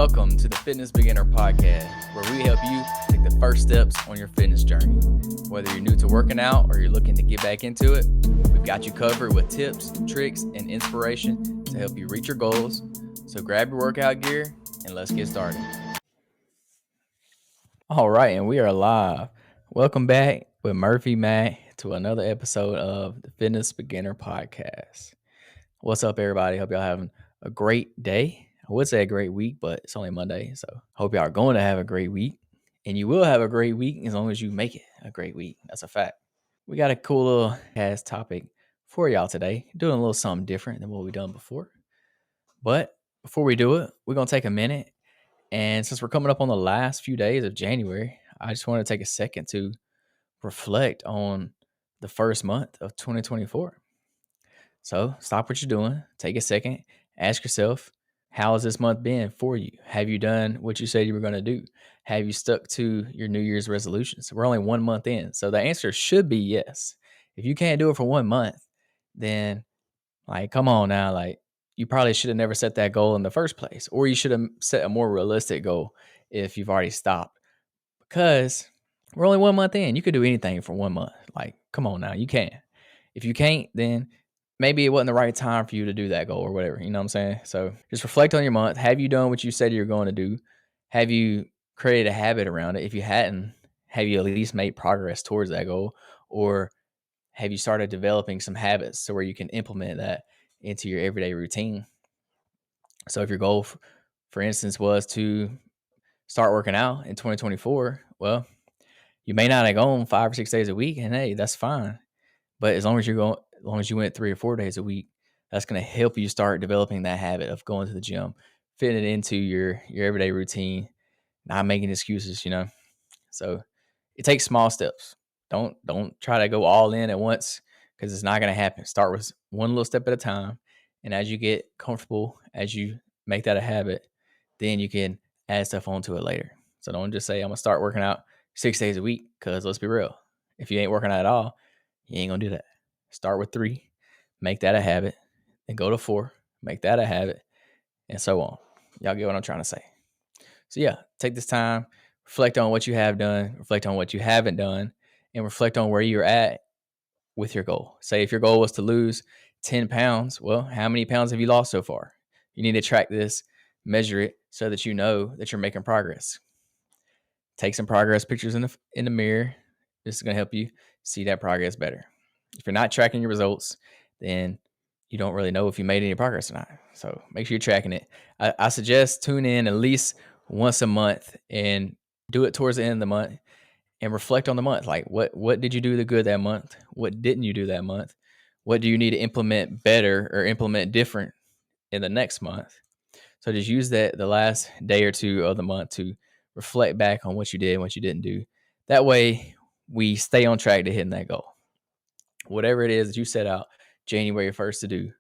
Welcome to the Fitness Beginner Podcast, where we help you take the first steps on your fitness journey. Whether you're new to working out or you're looking to get back into it, we've got you covered with tips, tricks, and inspiration to help you reach your goals. So grab your workout gear and let's get started. All right, and we are live. Welcome back with Murphy Matt to another episode of the Fitness Beginner Podcast. What's up, everybody? Hope y'all having a great day. I would say a great week, but it's only Monday, so hope y'all are going to have a great week. And you will have a great week as long as you make it a great week. That's a fact. We got a cool little cast topic for y'all today. Doing a little something different than what we've done before. But before we do it, we're going to take a minute. And since we're coming up on the last few days of January, I just want to take a second to reflect on the first month of 2024. So stop what you're doing, take a second, ask yourself, how has this month been for you? Have you done what you said you were going to do? Have you stuck to your New Year's resolutions? We're only 1 month in. So the answer should be yes. If you can't do it for 1 month, then come on now. You probably should have never set that goal in the first place, or you should have set a more realistic goal if you've already stopped, because we're only 1 month in. You could do anything for 1 month. Come on now, you can. If you can't, then maybe it wasn't the right time for you to do that goal or whatever. You know what I'm saying? So just reflect on your month. Have you done what you said you're going to do? Have you created a habit around it? If you hadn't, have you at least made progress towards that goal? Or have you started developing some habits so where you can implement that into your everyday routine? So if your goal, for instance, was to start working out in 2024, well, you may not have gone 5 or 6 days a week, and hey, that's fine. But as long as you went 3 or 4 days a week, that's going to help you start developing that habit of going to the gym, fitting it into your everyday routine, not making excuses, So it takes small steps. Don't try to go all in at once, because it's not going to happen. Start with one little step at a time, and as you get comfortable, as you make that a habit, then you can add stuff onto it later. So don't just say I'm gonna start working out 6 days a week, because let's be real, if you ain't working out at all, you ain't gonna do that. Start with 3, make that a habit, then go to 4, make that a habit, and so on. Y'all get what I'm trying to say. So yeah, take this time, reflect on what you have done, reflect on what you haven't done, and reflect on where you're at with your goal. Say if your goal was to lose 10 pounds, well, how many pounds have you lost so far? You need to track this, measure it, so that you know that you're making progress. Take some progress pictures in the mirror. This is going to help you see that progress better. If you're not tracking your results, then you don't really know if you made any progress or not. So make sure you're tracking it. I suggest tune in at least once a month and do it towards the end of the month and reflect on the month. Like what did you do the good that month? What didn't you do that month? What do you need to implement better or implement different in the next month? So just use that the last day or two of the month to reflect back on what you did and what you didn't do. That way we stay on track to hitting that goal. Whatever it is that you set out January 1st to do,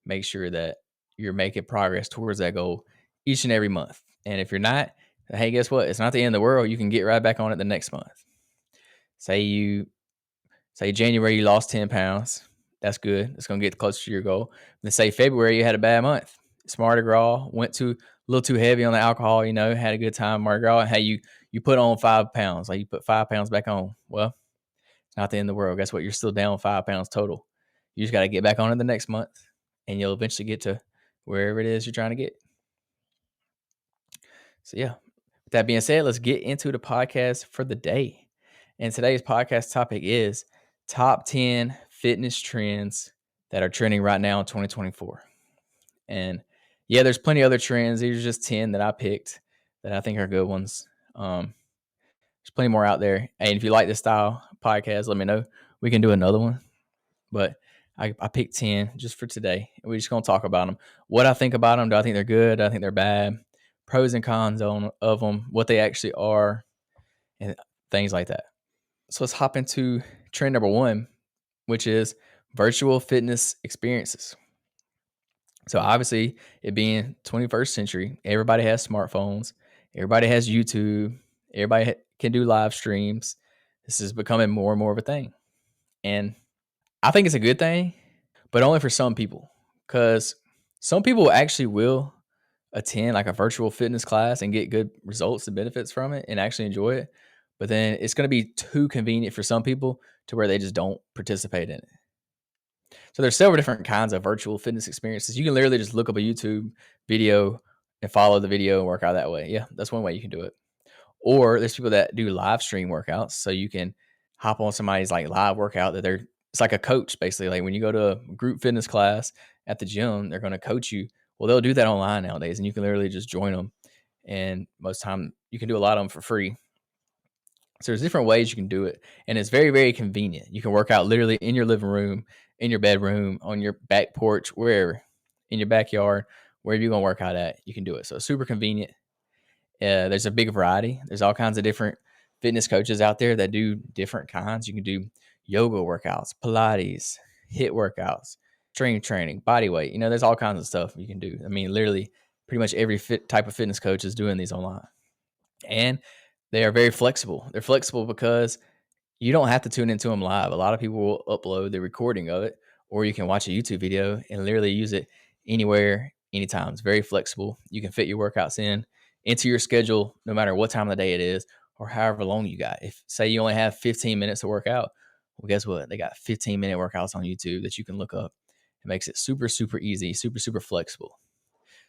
make sure that you're making progress towards that goal each and every month. And if you're not, hey, guess what? It's not the end of the world. You can get right back on it the next month. Say January you lost 10 pounds. That's good. It's going to get closer to your goal. Then say February you had a bad month. It's Mardi Gras, went a little too heavy on the alcohol, had a good time Mardi Gras. And hey, you put on 5 pounds. Like you put 5 pounds back on. Well, it's not the end of the world. Guess what? You're still down 5 pounds total. You just got to get back on it the next month, and you'll eventually get to wherever it is you're trying to get. So yeah, with that being said, let's get into the podcast for the day. And today's podcast topic is top 10 fitness trends that are trending right now in 2024. And yeah, there's plenty of other trends. These are just 10 that I picked that I think are good ones. There's plenty more out there. And if you like this style podcast, let me know. We can do another one. But I picked 10 just for today. We're just going to talk about them. What I think about them. Do I think they're good? Do I think they're bad? Pros and cons of them. What they actually are. And things like that. So let's hop into trend number 1, which is virtual fitness experiences. So obviously, it being 21st century, everybody has smartphones. Everybody has YouTube. Everybody can do live streams. This is becoming more and more of a thing. And I think it's a good thing, but only for some people, because some people actually will attend like a virtual fitness class and get good results and benefits from it and actually enjoy it. But then it's going to be too convenient for some people to where they just don't participate in it. So there's several different kinds of virtual fitness experiences. You can literally just look up a YouTube video and follow the video and work out that way. Yeah, that's one way you can do it. Or there's people that do live stream workouts. So you can hop on somebody's like live workout that they're it's like a coach basically. Like when you go to a group fitness class at the gym, they're going to coach you. Well, they'll do that online nowadays and you can literally just join them. And most time you can do a lot of them for free. So there's different ways you can do it, and it's very, very convenient. You can work out literally in your living room, in your bedroom, on your back porch, wherever, in your backyard, wherever you're gonna work out at, you can do it. So it's super convenient. There's a big variety. There's all kinds of different fitness coaches out there that do different kinds. You can do yoga workouts, Pilates, hit workouts, strength training, body weight. There's all kinds of stuff you can do. I mean, literally, pretty much every type of fitness coach is doing these online, and they are very flexible. They're flexible because you don't have to tune into them live. A lot of people will upload the recording of it, or you can watch a YouTube video and literally use it anywhere, anytime. It's very flexible. You can fit your workouts into your schedule, no matter what time of the day it is, or however long you got. If say you only have 15 minutes to work out, well, guess what? They got 15-minute workouts on YouTube that you can look up. It makes it super, super easy, super, super flexible.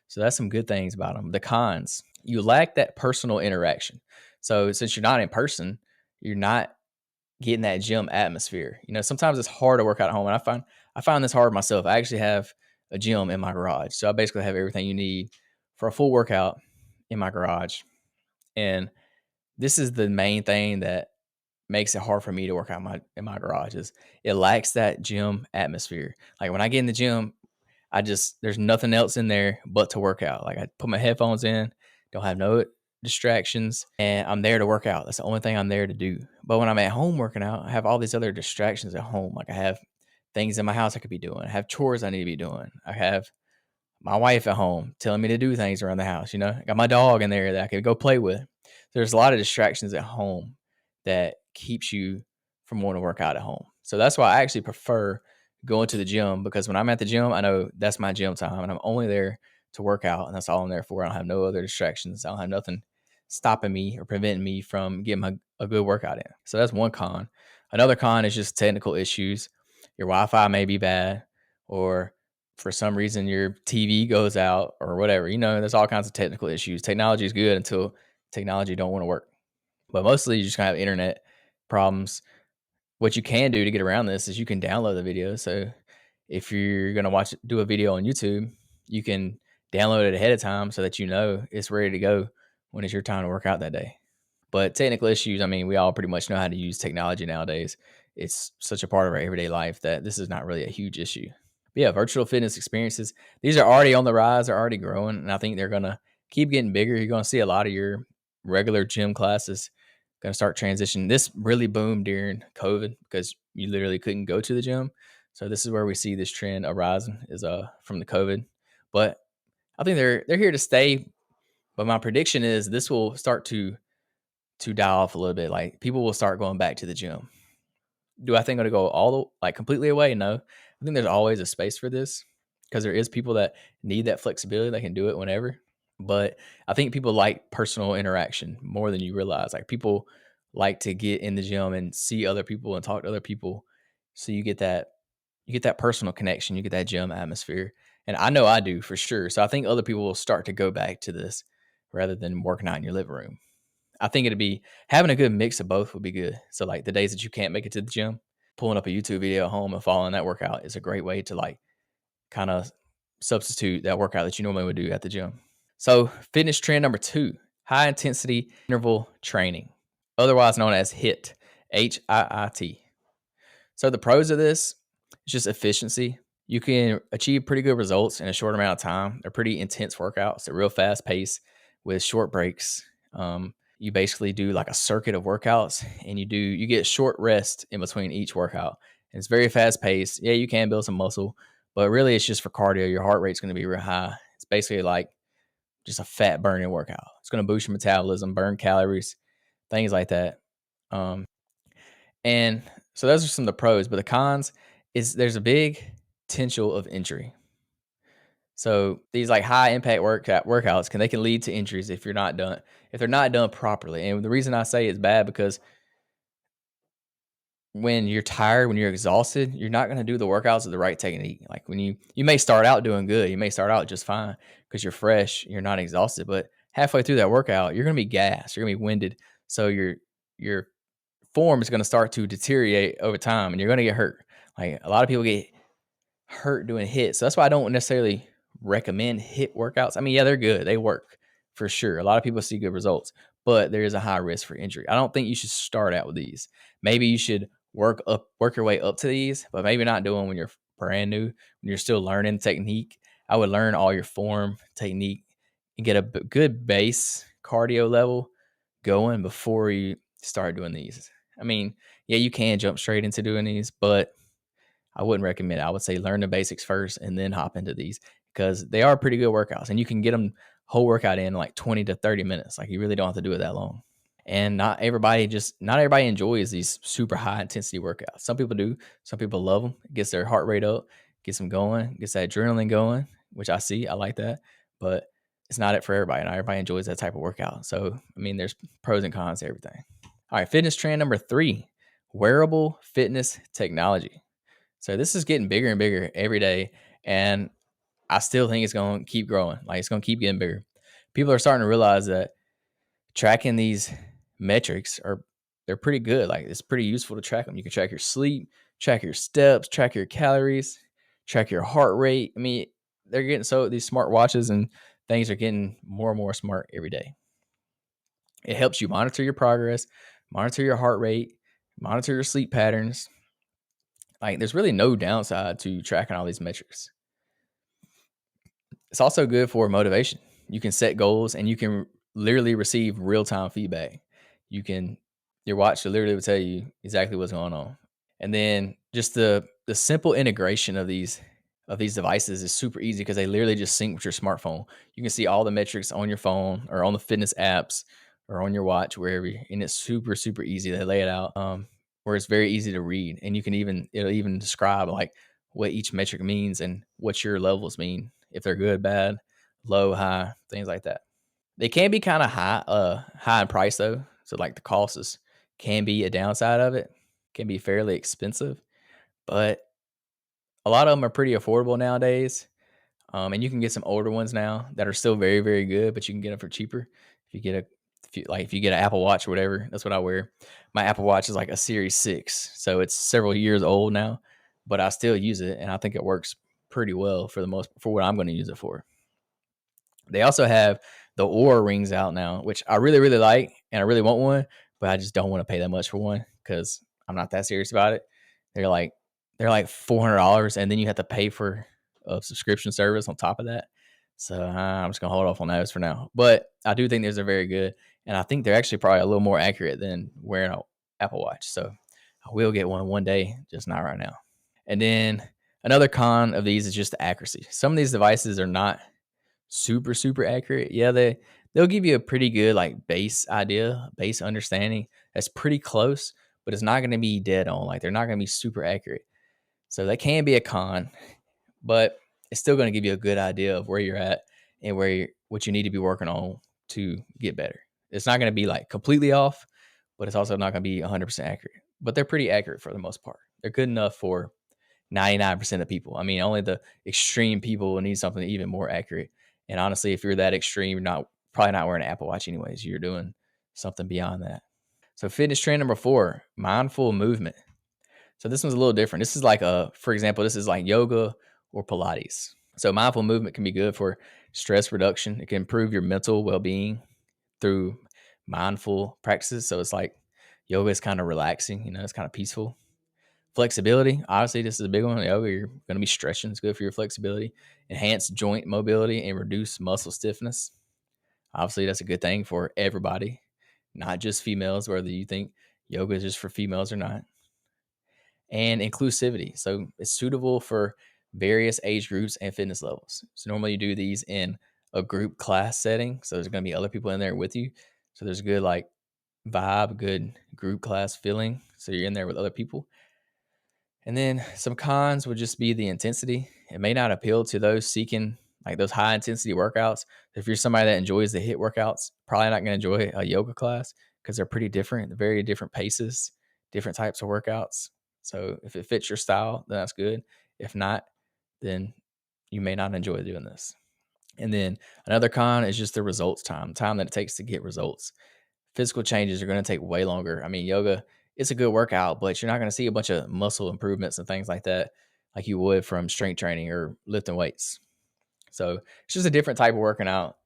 So that's some good things about them. The cons, you lack that personal interaction. So since you're not in person, you're not getting that gym atmosphere. Sometimes it's hard to work out at home, and I find this hard myself. I actually have a gym in my garage, so I basically have everything you need for a full workout in my garage. And this is the main thing that makes it hard for me to work out in my garage is it lacks that gym atmosphere. Like when I get in the gym, there's nothing else in there but to work out. Like I put my headphones in, don't have no distractions, and I'm there to work out. That's the only thing I'm there to do. But when I'm at home working out, I have all these other distractions at home. Like I have things in my house I could be doing. I have chores I need to be doing. I have my wife at home telling me to do things around the house. I got my dog in there that I could go play with. There's a lot of distractions at home that keeps you from wanting to work out at home. So that's why I actually prefer going to the gym, because when I'm at the gym, I know that's my gym time and I'm only there to work out, and that's all I'm there for. I don't have no other distractions. I don't have nothing stopping me or preventing me from getting a good workout in. So that's one con. Another con is just technical issues. Your Wi-Fi may be bad, or for some reason your TV goes out or whatever. There's all kinds of technical issues. Technology is good until technology don't want to work. But mostly you just gonna have internet problems. What you can do to get around this is you can download the video. So if you're gonna do a video on YouTube, you can download it ahead of time so that it's ready to go when it's your time to work out that day. But technical issues, I mean, we all pretty much know how to use technology nowadays. It's such a part of our everyday life that this is not really a huge issue. But yeah, virtual fitness experiences, these are already on the rise, they're already growing, and I think they're going to keep getting bigger. You're going to see a lot of your regular gym classes going to start transitioning. This really boomed during COVID because you literally couldn't go to the gym. So this is where we see this trend arising is from the COVID. But I think they're here to stay. But my prediction is this will start to die off a little bit. Like people will start going back to the gym. Do I think it'll go completely away? No. I think there's always a space for this because there is people that need that flexibility. They can do it whenever. But I think people like personal interaction more than you realize. Like people like to get in the gym and see other people and talk to other people. So you get that personal connection, you get that gym atmosphere. And I know I do for sure. So I think other people will start to go back to this rather than working out in your living room. I think it'd be having a good mix of both would be good. So like the days that you can't make it to the gym, pulling up a YouTube video at home and following that workout is a great way to like kind of substitute that workout that you normally would do at the gym. So fitness trend number 2, high intensity interval training, otherwise known as HIIT, HIIT. So the pros of this is just efficiency. You can achieve pretty good results in a short amount of time. They're pretty intense workouts. They're real fast pace with short breaks. You basically do like a circuit of workouts, and you get short rest in between each workout. And it's very fast paced. Yeah, you can build some muscle, but really it's just for cardio. Your heart rate's going to be real high. It's basically like just a fat burning workout. It's going to boost your metabolism, burn calories, things like that. Um, and so those are some of the pros, but the cons is there's a big potential of injury. So these like high impact workouts can lead to injuries if they're not done properly. And the reason I say it's bad because when you're tired, when you're exhausted, you're not going to do the workouts with the right technique. Like when you may start out doing good, you may start out just fine because you're fresh, you're not exhausted, but halfway through that workout, you're going to be gassed, you're going to be winded. So your form is going to start to deteriorate over time and you're going to get hurt. Like a lot of people get hurt doing hits. So that's why I don't necessarily recommend hit workouts. I mean, yeah, they're good. They work for sure. A lot of people see good results, but there is a high risk for injury. I don't think you should start out with these. Maybe you should work your way up to these, but maybe not do them when you're brand new, when you're still learning technique. I would learn all your form, technique, and get a good base cardio level going before you start doing these. I mean, yeah, you can jump straight into doing these, but I wouldn't recommend it. I would say learn the basics first and then hop into these because they are pretty good workouts and you can get them whole workout in like 20 to 30 minutes. Like you really don't have to do it that long. And not everybody enjoys these super high intensity workouts. Some people do. Some people love them. It gets their heart rate up, gets them going, gets that adrenaline going, which I see. I like that. But it's not it for everybody. Not everybody enjoys that type of workout. So, I mean, there's pros and cons to everything. All right, fitness trend number 3, wearable fitness technology. So this is getting bigger and bigger every day. And I still think it's going to keep growing. Like it's going to keep getting bigger. People are starting to realize that tracking these metrics they're pretty good. Like it's pretty useful to track them. You can track your sleep, track your steps, track your calories, track your heart rate. I mean, they're getting so these smart watches and things are getting more and more smart every day. It helps you monitor your progress, monitor your heart rate, monitor your sleep patterns. Like there's really no downside to tracking all these metrics. It's also good for motivation. You can set goals and you can literally receive real time feedback. You can your watch literally will tell you exactly what's going on. And then just the simple integration of these devices is super easy because they literally just sync with your smartphone. You can see all the metrics on your phone or on the fitness apps or on your watch wherever, and it's super super easy. They lay it out where it's very easy to read, and it'll even describe like what each metric means and what your levels mean if they're good, bad, low, high, things like that. They can be kind of high in price though. So like the cost can be a downside of it. Can be fairly expensive, but a lot of them are pretty affordable nowadays. And you can get some older ones now that are still very, very good, but you can get them for cheaper. If you get a if you get an Apple Watch or whatever, that's what I wear. My Apple Watch is like a Series 6, so it's several years old now, but I still use it, and I think it works pretty well for what I'm going to use it for. They also have the Aura rings out now, which I really, really like, and I really want one, but I just don't want to pay that much for one because I'm not that serious about it. They're like $400, and then you have to pay for a subscription service on top of that. So I'm just gonna hold off on those for now. But I do think those are very good, and I think they're actually probably a little more accurate than wearing an Apple Watch. So I will get one day, just not right now. And then another con of these is just the accuracy. Some of these devices are not super super accurate. Yeah, they'll give you a pretty good like base understanding that's pretty close, but it's not going to be dead on. Like they're not going to be super accurate. So that can be a con, but it's still going to give you a good idea of where you're at and what you need to be working on to get better. It's not going to be like completely off, but it's also not going to be 100% accurate. But they're pretty accurate for the most part. They're good enough for 99% of people. I mean, only the extreme people will need something even more accurate. And honestly, if you're that extreme, you're not probably not wearing an Apple Watch anyways. You're doing something beyond that. So fitness trend number 4, mindful movement. So this one's a little different. This is like for example, this is like yoga or Pilates. So mindful movement can be good for stress reduction. It can improve your mental well-being through mindful practices. So it's like yoga is kind of relaxing, it's kind of peaceful. Flexibility, obviously, this is a big one. Yoga, you're going to be stretching. It's good for your flexibility. Enhance joint mobility and reduce muscle stiffness. Obviously, that's a good thing for everybody, not just females, whether you think yoga is just for females or not. And inclusivity. So it's suitable for various age groups and fitness levels. So normally you do these in a group class setting. So there's going to be other people in there with you. So there's a good like vibe, good group class feeling. So you're in there with other people. And then some cons would just be the intensity. It may not appeal to those seeking like those high intensity workouts. If you're somebody that enjoys the hit workouts, probably not going to enjoy a yoga class because they're pretty different, very different paces, different types of workouts. So if it fits your style, then that's good. If not, then you may not enjoy doing this. And then another con is just the results time that it takes to get results. Physical changes are going to take way longer. I mean, yoga, it's a good workout, but you're not going to see a bunch of muscle improvements and things like that like you would from strength training or lifting weights. So it's just a different type of working out.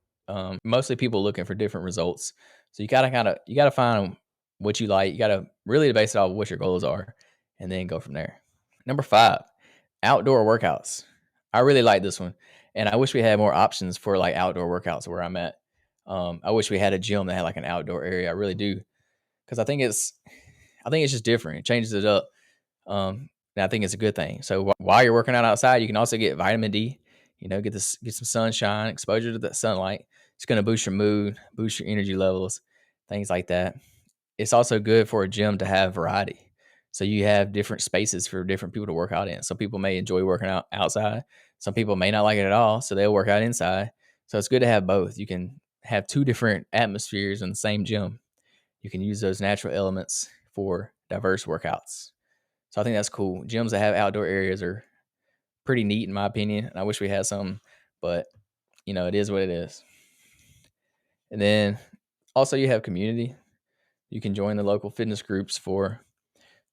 Mostly people looking for different results. So you gotta find what you like. You gotta really base it off what your goals are, and then go from there. Number 5, outdoor workouts. I really like this one, and I wish we had more options for like outdoor workouts where I'm at. I wish we had a gym that had like an outdoor area. I really do, because I think it's just different. It changes it up. And I think it's a good thing. So while you're working out outside, you can also get vitamin D. Get some sunshine, exposure to the sunlight. It's going to boost your mood, boost your energy levels, things like that. It's also good for a gym to have variety. So you have different spaces for different people to work out in. Some people may enjoy working out outside. Some people may not like it at all, so they'll work out inside. So it's good to have both. You can have two different atmospheres in the same gym. You can use those natural elements for diverse workouts. So I think that's cool. Gyms that have outdoor areas are pretty neat in my opinion. And I wish we had some, but it is what it is. And then also you have community. You can join the local fitness groups for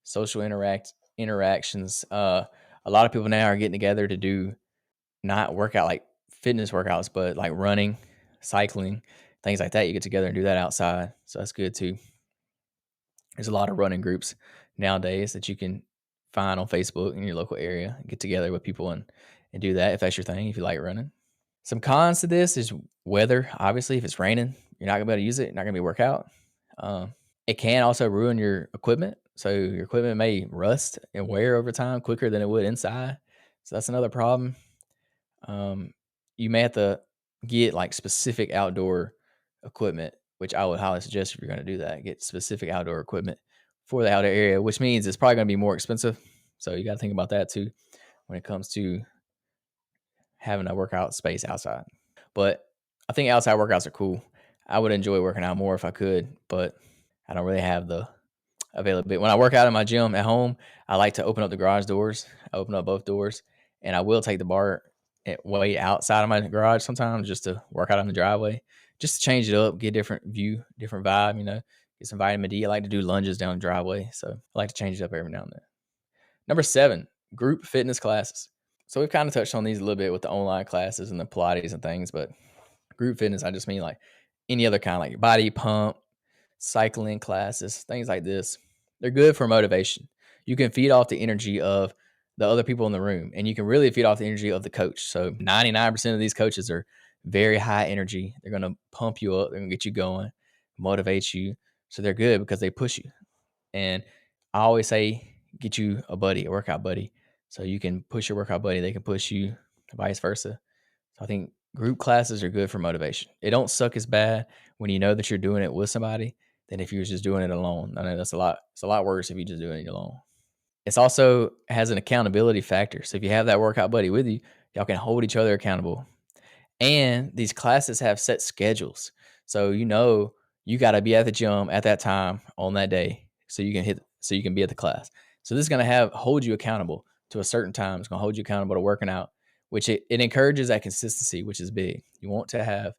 social interactions. A lot of people now are getting together to do not workout like fitness workouts, but like running, cycling, things like that. You get together and do that outside. So that's good too. There's a lot of running groups nowadays that you can find on Facebook in your local area. Get together with people and do that if that's your thing, if you like running. Some cons to this is weather. Obviously, if it's raining, you're not gonna be able to use it. You're not gonna be work out. It can also ruin your equipment. So your equipment may rust and wear over time quicker than it would inside. So that's another problem. Um, you may have to get like specific outdoor equipment, which I would highly suggest if you're going to do that. Get specific outdoor equipment for the outdoor area, which means it's probably going to be more expensive. So you got to think about that too when it comes to having a workout space outside. But I think outside workouts are cool. I would enjoy working out more if I could, but I don't really have the availability. When I work out in my gym at home, I like to open up the garage doors. I open up both doors, and I will take the bar way outside of my garage sometimes just to work out on the driveway, just to change it up, get different view, different vibe. Get some vitamin D. I like to do lunges down the driveway, so I like to change it up every now and then. Number 7, group fitness classes. So we've kind of touched on these a little bit with the online classes and the Pilates and things, but group fitness, I just mean like any other kind, like body pump, cycling classes, things like this. They're good for motivation. You can feed off the energy of the other people in the room, and you can really feed off the energy of the coach. So 99% of these coaches are very high energy. They're going to pump you up. They're going to get you going, motivate you. So they're good because they push you. And I always say, get you a buddy, a workout buddy. So you can push your workout buddy. They can push you, vice versa. So I think group classes are good for motivation. It don't suck as bad when you know that you're doing it with somebody than if you're just doing it alone. I know that's a lot. It's a lot worse if you just doing it alone. It's also has an accountability factor. So if you have that workout buddy with you, y'all can hold each other accountable. And these classes have set schedules. So you got to be at the gym at that time on that day so you can be at the class. So this is going to hold you accountable to a certain time. It's going to hold you accountable to working out, which it encourages that consistency, which is big. You want to have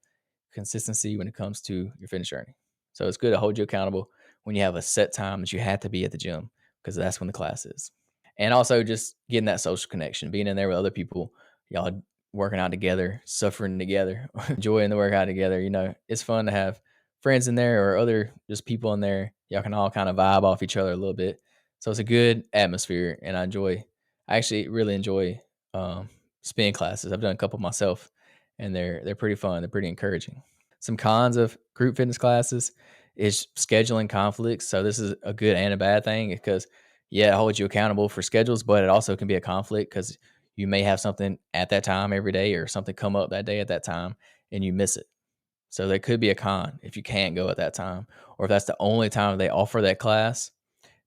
consistency when it comes to your fitness journey. So it's good to hold you accountable when you have a set time that you have to be at the gym because that's when the class is. And also just getting that social connection, being in there with other people, y'all working out together, suffering together, enjoying the workout together. It's fun to have friends in there or other just people in there. Y'all can all kind of vibe off each other a little bit. So it's a good atmosphere, and I actually really enjoy spin classes. I've done a couple myself, and they're pretty fun. They're pretty encouraging. Some cons of group fitness classes is scheduling conflicts. So this is a good and a bad thing because it holds you accountable for schedules, but it also can be a conflict because you may have something at that time every day or something come up that day at that time and you miss it. So there could be a con if you can't go at that time, or if that's the only time they offer that class,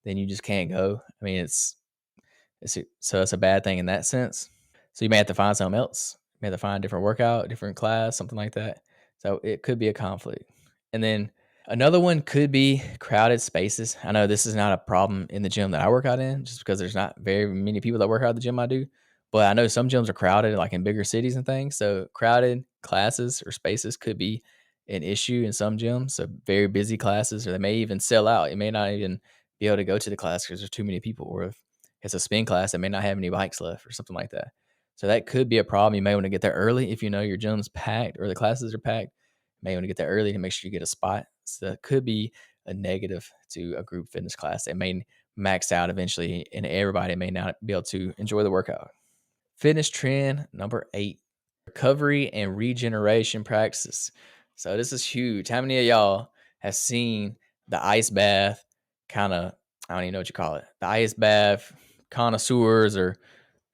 then you just can't go. I mean, so it's a bad thing in that sense. So you may have to find something else. may have to find a different workout, different class, something like that. So it could be a conflict. And then another one could be crowded spaces. I know this is not a problem in the gym that I work out in, just because there's not very many people that work out at the gym I do. But I know some gyms are crowded, like in bigger cities and things. So crowded classes or spaces could be an issue in some gyms. So very busy classes, or they may even sell out. You may not even be able to go to the class because there's too many people. Or if it's a spin class, it may not have any bikes left or something like that. So that could be a problem. You may want to get there early if you know your gym's packed or the classes are packed. You may want to get there early to make sure you get a spot. So that could be a negative to a group fitness class. It may max out eventually, and everybody may not be able to enjoy the workout. Fitness trend number 8, recovery and regeneration practices. So this is huge. How many of y'all have seen the ice bath kind of, I don't even know what you call it, the ice bath connoisseurs or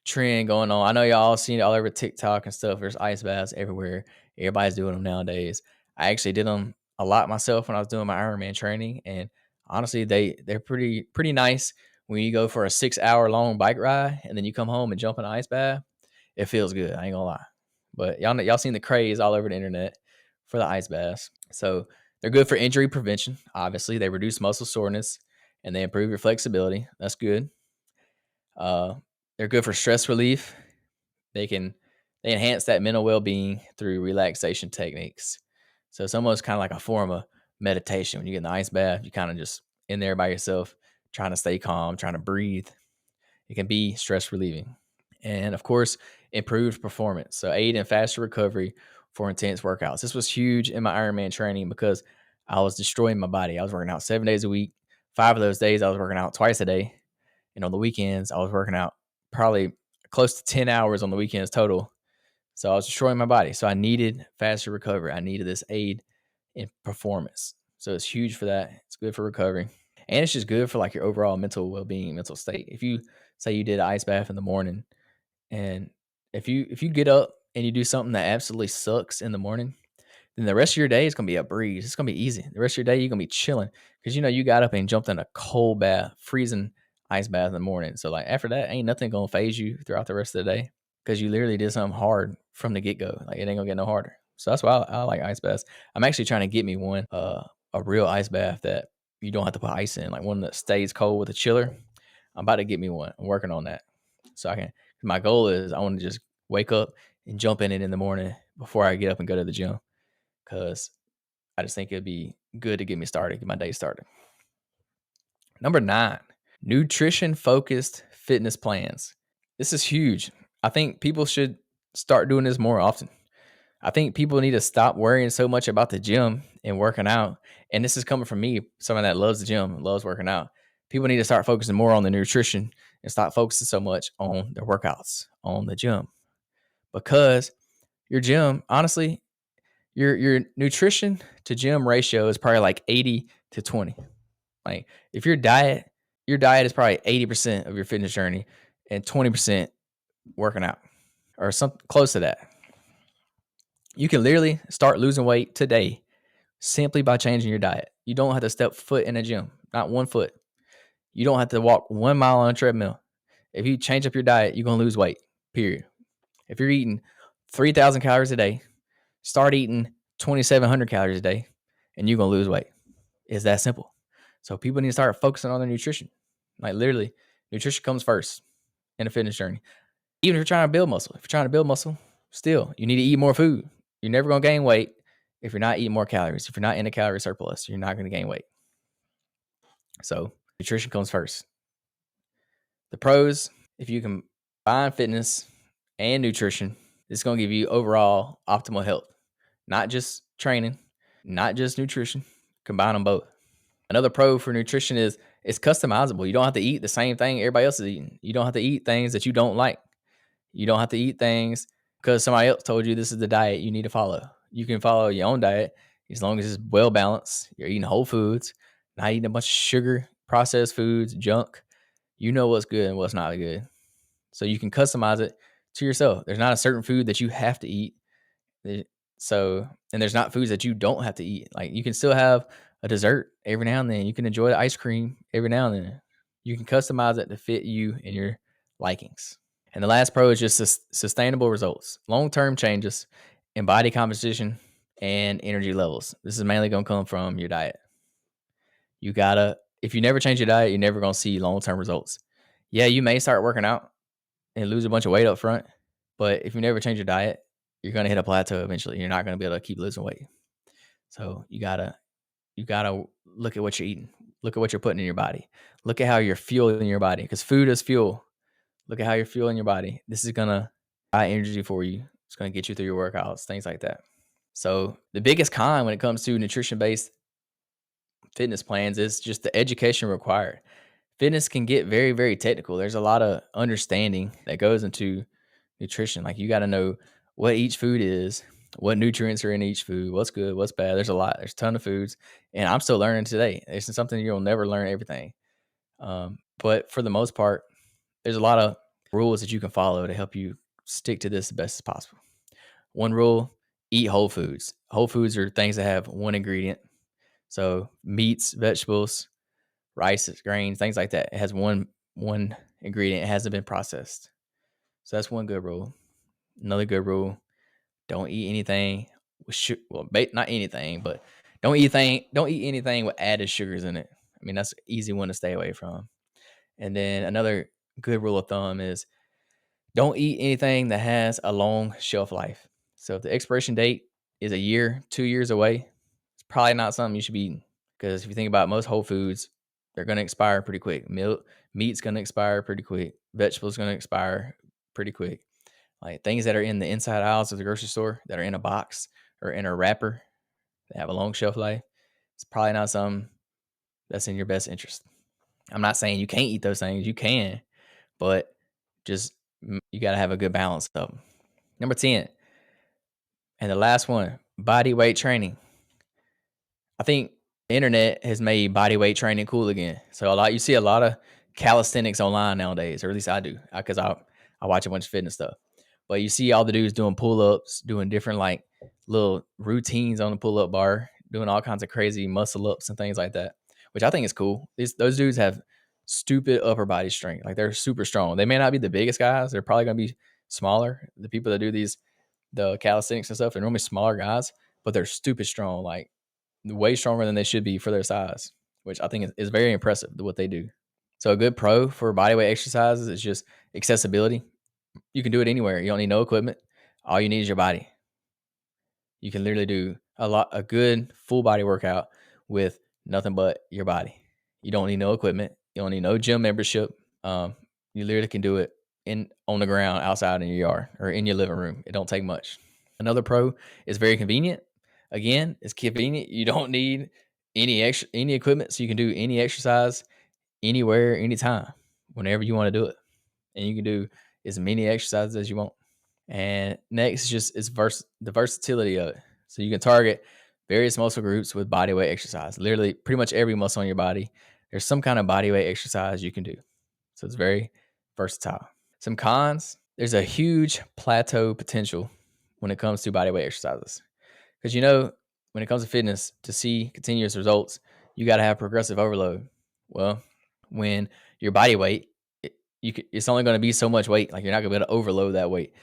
trend going on? I know y'all seen it all over TikTok and stuff. There's ice baths everywhere. Everybody's doing them nowadays. I actually did them a lot myself when I was doing my Ironman training, and honestly, they're pretty nice. When you go for a 6 hour long bike ride and then you come home and jump in an ice bath, it feels good. I ain't gonna lie. But y'all seen the craze all over the internet for the ice baths. So they're good for injury prevention. Obviously, they reduce muscle soreness and they improve your flexibility. That's good. Uh, they're good for stress relief. They can they enhance that mental well being through relaxation techniques. So it's almost kind of like a form of meditation. When you get in the ice bath, you kind of just in there by yourself, trying to stay calm, trying to breathe. It can be stress relieving. And of course, improved performance. So aid in faster recovery for intense workouts. This was huge in my Ironman training because I was destroying my body. I was working out 7 days a week. 5 of those days I was working out twice a day. And on the weekends, I was working out probably close to 10 hours on the weekends total. So I was destroying my body. So I needed faster recovery. I needed this aid in performance. So it's huge for that. It's good for recovery. And it's just good for like your overall mental well-being, mental state. If you say you did an ice bath in the morning, and if you get up and you do something that absolutely sucks in the morning, then the rest of your day is gonna be a breeze. It's gonna be easy. The rest of your day, you're gonna be chilling because you know you got up and jumped in a cold bath, freezing ice bath in the morning. So like after that, ain't nothing gonna phase you throughout the rest of the day because you literally did something hard from the get go. Like it ain't gonna get no harder. So that's why I like ice baths. I'm actually trying to get me one, a real ice bath that you don't have to put ice in, like one that stays cold with a chiller. I'm about to get me one. I'm working on that. So I can. My goal is I want to just wake up and jump in it in the morning before I get up and go to the gym because I just think it'd be good to get me started, get my day started. Number 9, nutrition focused fitness plans. This is huge. I think people should start doing this more often. I think people need to stop worrying so much about the gym and working out. And this is coming from me, someone that loves the gym, loves working out. People need to start focusing more on the nutrition and stop focusing so much on their workouts, on the gym. Because your gym, honestly, your nutrition to gym ratio is probably like 80 to 20. Like if your diet is probably 80% of your fitness journey and 20% working out or something close to that. You can literally start losing weight today simply by changing your diet. You don't have to step foot in a gym, not 1 foot. You don't have to walk 1 mile on a treadmill. If you change up your diet, you're going to lose weight, period. If you're eating 3,000 calories a day, start eating 2,700 calories a day, and you're going to lose weight. It's that simple. So people need to start focusing on their nutrition. Like literally, nutrition comes first in a fitness journey. Even if you're trying to build muscle, still, you need to eat more food. You're never going to gain weight if you're not eating more calories. If you're not in a calorie surplus, you're not going to gain weight. So nutrition comes first. The pros, if you combine fitness and nutrition, it's going to give you overall optimal health. Not just training, not just nutrition. Combine them both. Another pro for nutrition is it's customizable. You don't have to eat the same thing everybody else is eating. You don't have to eat things that you don't like. You don't have to eat things because somebody else told you this is the diet you need to follow. You can follow your own diet as long as it's well balanced. You're eating whole foods, not eating a bunch of sugar, processed foods, junk. You know what's good and what's not good. So you can customize it to yourself. There's not a certain food that you have to eat. So, and there's not foods that you don't have to eat. Like you can still have a dessert every now and then. You can enjoy the ice cream every now and then. You can customize it to fit you and your likings. And the last pro is just sustainable results, long term changes in body composition and energy levels. This is mainly going to come from your diet. You gotta, if you never change your diet, you're never going to see long term results. Yeah, you may start working out and lose a bunch of weight up front, but if you never change your diet, you're going to hit a plateau eventually. You're not going to be able to keep losing weight. So you gotta look at what you're eating. Look at what you're putting in your body. Look at how you're fueling your body, because food is fuel. Look at how you're fueling your body. This is gonna buy energy for you. It's gonna get you through your workouts, things like that. So the biggest con when it comes to nutrition based fitness plans is just the education required. Fitness can get very, very technical. There's a lot of understanding that goes into nutrition. Like you got to know what each food is, what nutrients are in each food, what's good, what's bad. There's a lot. There's a ton of foods, and I'm still learning today. It's something you'll never learn everything. But for the most part, there's a lot of rules that you can follow to help you stick to this as best as possible. One rule: eat whole foods. Whole foods are things that have one ingredient. So meats, vegetables, rice, grains, things like that. It has one ingredient. It hasn't been processed. So that's one good rule. Another good rule: don't eat anything with not anything, but don't eat anything with added sugars in it. I mean, that's an easy one to stay away from. And then another good rule of thumb is don't eat anything that has a long shelf life. So if the expiration date is a year, 2 years away, it's probably not something you should be eating. Because if you think about most whole foods, they're going to expire pretty quick. Meat's going to expire pretty quick. Vegetables going to expire pretty quick. Like things that are in the inside aisles of the grocery store that are in a box or in a wrapper that have a long shelf life, it's probably not something that's in your best interest. I'm not saying you can't eat those things. You can, but just you got to have a good balance of them. Number 10, and the last one, body weight training. I think the internet has made body weight training cool again. So you see a lot of calisthenics online nowadays, or at least I do, because I watch a bunch of fitness stuff. But you see all the dudes doing pull ups, doing different like little routines on the pull up bar, doing all kinds of crazy muscle ups and things like that, which I think is cool. Those dudes have stupid upper body strength. Like they're super strong. They may not be the biggest guys. They're probably going to be smaller. The people that do the calisthenics and stuff, they're normally smaller guys, but they're stupid strong. Like way stronger than they should be for their size, which I think is very impressive what they do. So a good pro for bodyweight exercises is just accessibility. You can do it anywhere. You don't need no equipment. All you need is your body. You can literally do a good full body workout with nothing but your body. You don't need no equipment. You don't need no gym membership. You literally can do it on the ground outside in your yard or in your living room. It don't take much. Another pro is very convenient. Again, it's convenient. You don't need any equipment, so you can do any exercise anywhere, anytime, whenever you want to do it, and you can do as many exercises as you want. And next is the versatility of it. So you can target various muscle groups with body weight exercise. Literally, pretty much every muscle on your body, there's some kind of body weight exercise you can do. So it's very versatile. Some cons: there's a huge plateau potential when it comes to body weight exercises. Because when it comes to fitness, to see continuous results, you got to have progressive overload. Well, when your body weight, it's only going to be so much weight. Like you're not going to be able to overload that weight.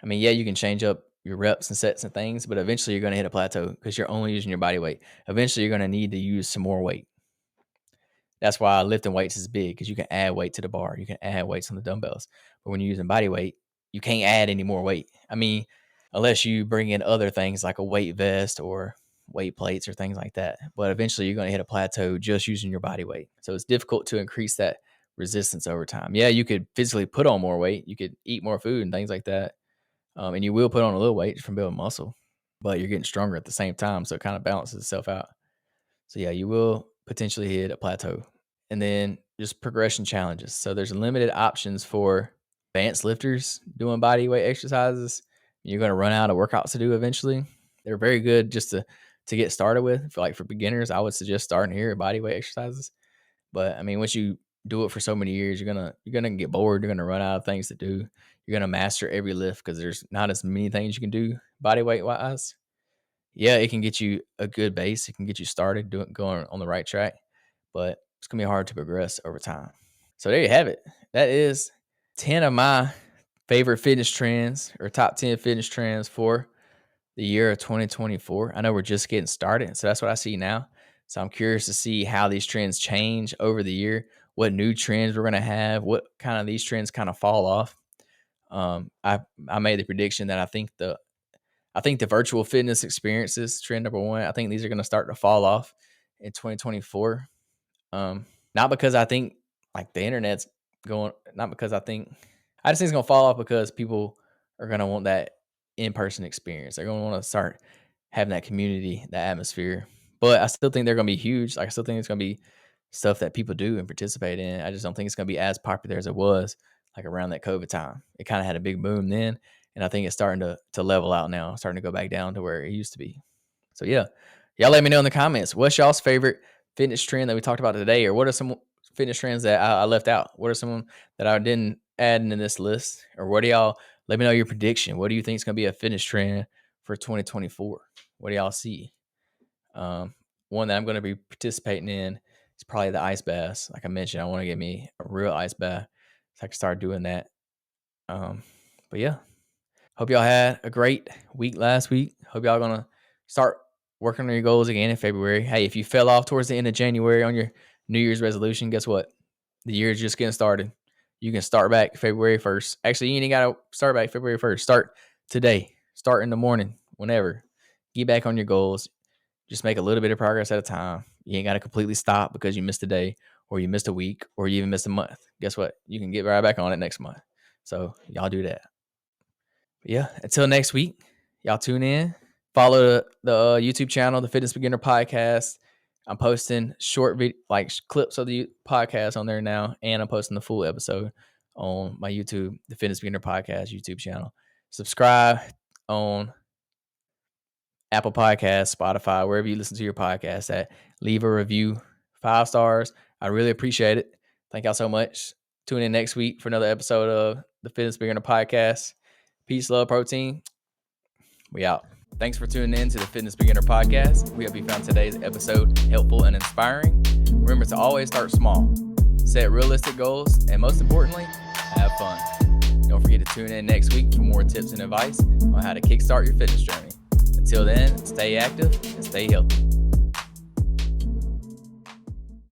I mean, yeah, you can change up your reps and sets and things, but eventually you're going to hit a plateau because you're only using your body weight. Eventually, you're going to need to use some more weight. That's why lifting weights is big, because you can add weight to the bar. You can add weights on the dumbbells. But when you're using body weight, you can't add any more weight. I mean, unless you bring in other things like a weight vest or weight plates or things like that. But eventually you're going to hit a plateau just using your body weight. So it's difficult to increase that resistance over time. Yeah, you could physically put on more weight. You could eat more food and things like that. And you will put on a little weight from building muscle, but you're getting stronger at the same time. So it kind of balances itself out. So yeah, you will potentially hit a plateau. And then just progression challenges. So there's limited options for advanced lifters doing body weight exercises. You're going to run out of workouts to do eventually. They're very good just to get started with. For beginners, I would suggest starting here at body weight exercises. But I mean, once you do it for so many years, you're gonna get bored. You're gonna run out of things to do. You're gonna master every lift because there's not as many things you can do body weight wise. Yeah, it can get you a good base. It can get you started going on the right track, but it's gonna be hard to progress over time. So there you have it. That is 10 of my favorite fitness trends or top 10 fitness trends for the year of 2024. I know we're just getting started, so that's what I see now. So I'm curious to see how these trends change over the year, what new trends we're going to have, what kind of these trends kind of fall off. I made the prediction that I think the virtual fitness experiences, trend number one, I think these are going to start to fall off in 2024. Not because I think like the internet's going, not because I just think it's going to fall off because people are going to want that in-person experience. They're going to want to start having that community, that atmosphere. But I still think they're going to be huge. Like I still think it's going to be stuff that people do and participate in. I just don't think it's going to be as popular as it was like around that COVID time. It kind of had a big boom then, and I think it's starting to level out now, starting to go back down to where it used to be. So yeah, y'all let me know in the comments. What's y'all's favorite fitness trend that we talked about today, or what are some fitness trends that I left out? What are some that I didn't add into this list, or what do y'all? Let me know your prediction. What do you think is going to be a fitness trend for 2024? What do y'all see? One that I'm going to be participating in is probably the ice baths. Like I mentioned, I want to get me a real ice bath so I can start doing that. But yeah, hope y'all had a great week last week. Hope y'all gonna start working on your goals again in February. Hey, if you fell off towards the end of January on your New Year's resolution, guess what? The year's just getting started. You can start back February 1st. Actually, you ain't gotta start back February 1st. Start today. Start in the morning, whenever. Get back on your goals. Just make a little bit of progress at a time. You ain't gotta completely stop because you missed a day or you missed a week or you even missed a month. Guess what? You can get right back on it next month. So y'all do that. But yeah, until next week, y'all tune in. Follow the YouTube channel, the Fitness Beginner Podcast. I'm posting short clips of the podcast on there now, and I'm posting the full episode on my YouTube, the Fitness Beginner Podcast YouTube channel. Subscribe on Apple Podcasts, Spotify, wherever you listen to your podcast at. Leave a review, 5 stars. I really appreciate it. Thank y'all so much. Tune in next week for another episode of the Fitness Beginner Podcast. Peace, love, protein. We out. Thanks for tuning in to the Fitness Beginner Podcast. We hope you found today's episode helpful and inspiring. Remember to always start small, set realistic goals, and most importantly, have fun. Don't forget to tune in next week for more tips and advice on how to kickstart your fitness journey. Until then, stay active and stay healthy.